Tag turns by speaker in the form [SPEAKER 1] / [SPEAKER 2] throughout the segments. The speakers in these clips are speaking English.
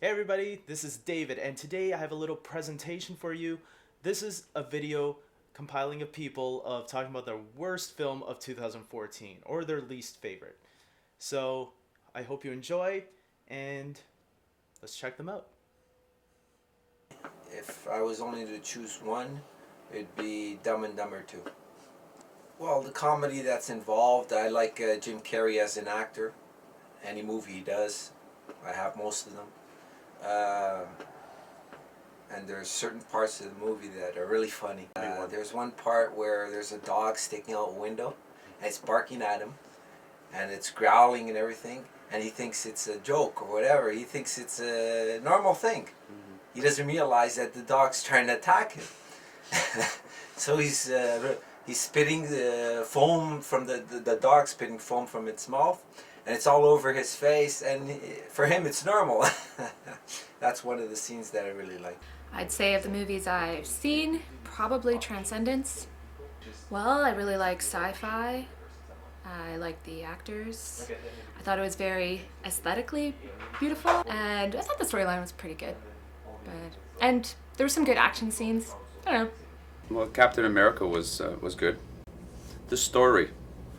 [SPEAKER 1] Hey everybody, this is David, and today I have a little presentation for you. This is a video compiling of people of talking about their worst film of 2014 or their least favorite. So I hope you enjoy, and let's check them out.
[SPEAKER 2] If I was only to choose one, it'd be Dumb and Dumber 2. Well, the comedy that's involved, I like Jim Carrey as an actor. Any movie he does, I have most of them. Uh, and there's certain parts of the movie that are really funny. There's one part where there's a dog sticking out a window, and it's barking at him, and it's growling and everything, and he thinks it's a joke or whatever. He thinks it's a normal thing. He doesn't realize that the dog's trying to attack him. So he's spitting the foam from the dog spitting foam from its mouth, and it's all over his face, and for him it's normal. That's one of the scenes that I really like.
[SPEAKER 3] I'd say of the movies I've seen, probably Transcendence. Well, I really like sci-fi. I like the actors. I thought it was very aesthetically beautiful, and I thought the storyline was pretty good. And there were some good action scenes. I don't know.
[SPEAKER 4] Well, Captain America was good. The story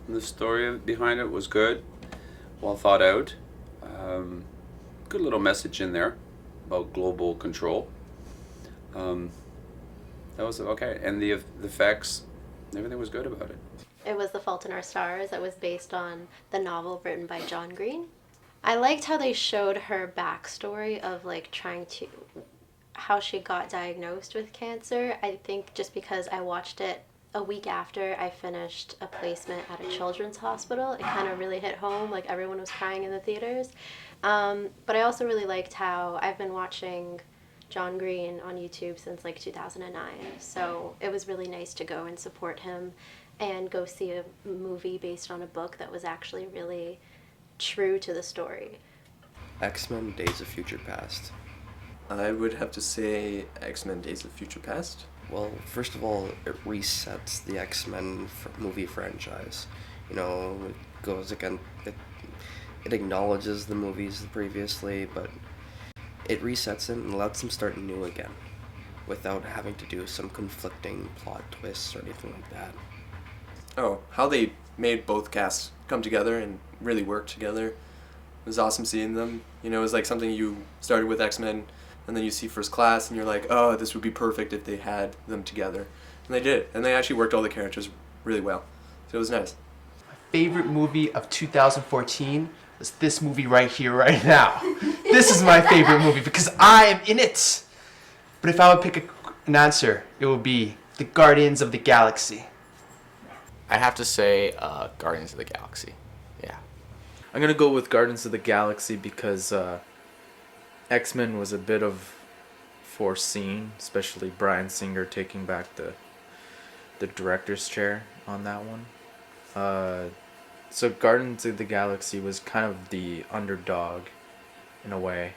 [SPEAKER 4] behind it was good, well thought out. Good little message in there about global control. That was okay, and the effects, everything was good about it.
[SPEAKER 5] It was The Fault in Our Stars. It was based on the novel written by John Green. I liked how they showed her backstory of how she got diagnosed with cancer. I think just because I watched it a week after I finished a placement at a children's hospital, it kind of really hit home, like everyone was crying in the theaters. But I also really liked how I've been watching John Green on YouTube since like 2009, so it was really nice to go and support him and go see a movie based on a book that was actually really true to the story.
[SPEAKER 6] X-Men Days of Future Past.
[SPEAKER 7] I would have to say X-Men Days of Future Past.
[SPEAKER 6] Well, first of all, it resets the X-Men movie franchise. You know, it goes again, it acknowledges the movies previously, but it resets it and lets them start new again without having to do some conflicting plot twists or anything like that.
[SPEAKER 7] Oh, how they made both casts come together and really work together. It was awesome seeing them. You know, it was like something you started with X-Men and then you see First Class and you're like, oh, this would be perfect if they had them together. And they did. And they actually worked all the characters really well. So it was nice.
[SPEAKER 8] My favorite movie of 2014 was this movie right here, right now. This is my favorite movie because I am in it. But if I would pick an answer, it would be The Guardians of the Galaxy.
[SPEAKER 9] I have to say Guardians of the Galaxy. Yeah.
[SPEAKER 1] I'm gonna go with Guardians of the Galaxy because X-Men was a bit of foreseen, especially Bryan Singer taking back the director's chair on that one. So Guardians of the Galaxy was kind of the underdog in a way.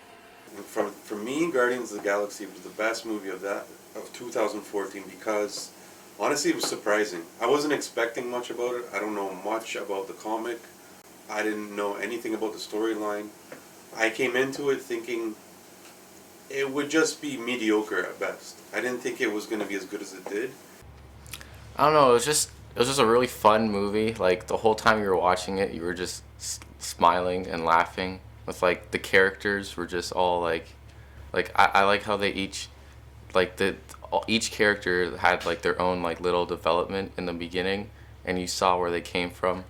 [SPEAKER 10] For me, Guardians of the Galaxy was the best movie of 2014 because honestly it was surprising. I wasn't expecting much about it. I don't know much about the comic. I didn't know anything about the storyline. I came into it thinking it would just be mediocre at best. I didn't think it was going to be as good as it did.
[SPEAKER 9] I don't know, it was just a really fun movie. Like the whole time you were watching it, you were just smiling and laughing with like the characters were just all like I like how they each each character had like their own like little development in the beginning, and you saw where they came from,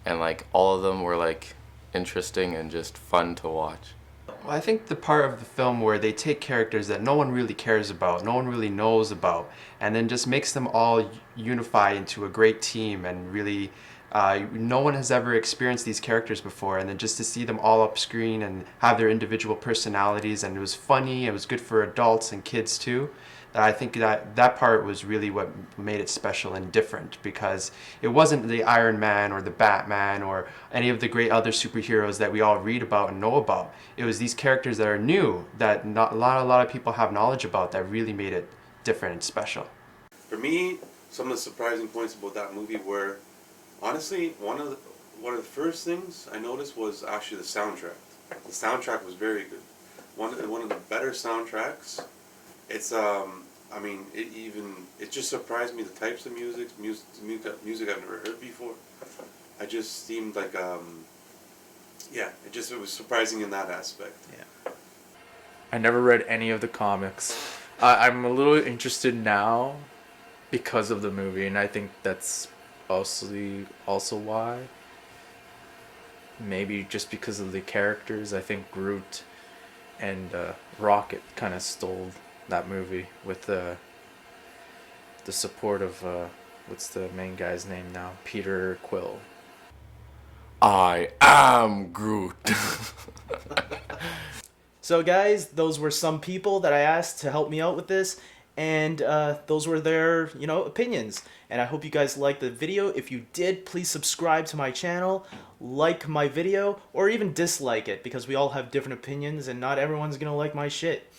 [SPEAKER 9] and like all of them were like interesting and just fun to watch.
[SPEAKER 8] Well, I think the part of the film where they take characters that no one really cares about, no one really knows about, and then just makes them all unify into a great team and really no one has ever experienced these characters before, and then just to see them all up screen and have their individual personalities, and it was funny, it was good for adults and kids too. I think that part was really what made it special and different, because it wasn't the Iron Man or the Batman or any of the great other superheroes that we all read about and know about. It was these characters that are new, that not a lot of people have knowledge about, that really made it different and special.
[SPEAKER 10] For me, some of the surprising points about that movie were, honestly, one of the first things I noticed was actually the soundtrack. The soundtrack was very good. one of the better soundtracks. It's I mean, it just surprised me, the types of music I've never heard before. I just seemed like yeah, it was surprising in that aspect.
[SPEAKER 1] Yeah.
[SPEAKER 11] I never read any of the comics. I'm a little interested now because of the movie, and I think that's also why. Maybe just because of the characters. I think Groot and Rocket kind of stole that movie with the support of what's the main guy's name now? Peter Quill.
[SPEAKER 9] I am Groot.
[SPEAKER 1] So guys, those were some people that I asked to help me out with this, and those were their, opinions. And I hope you guys liked the video. If you did, please subscribe to my channel, like my video, or even dislike it, because we all have different opinions and not everyone's gonna like my shit.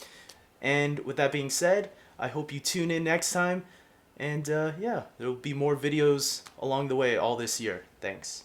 [SPEAKER 1] And with that being said, I hope you tune in next time, and yeah, there'll be more videos along the way all this year. Thanks.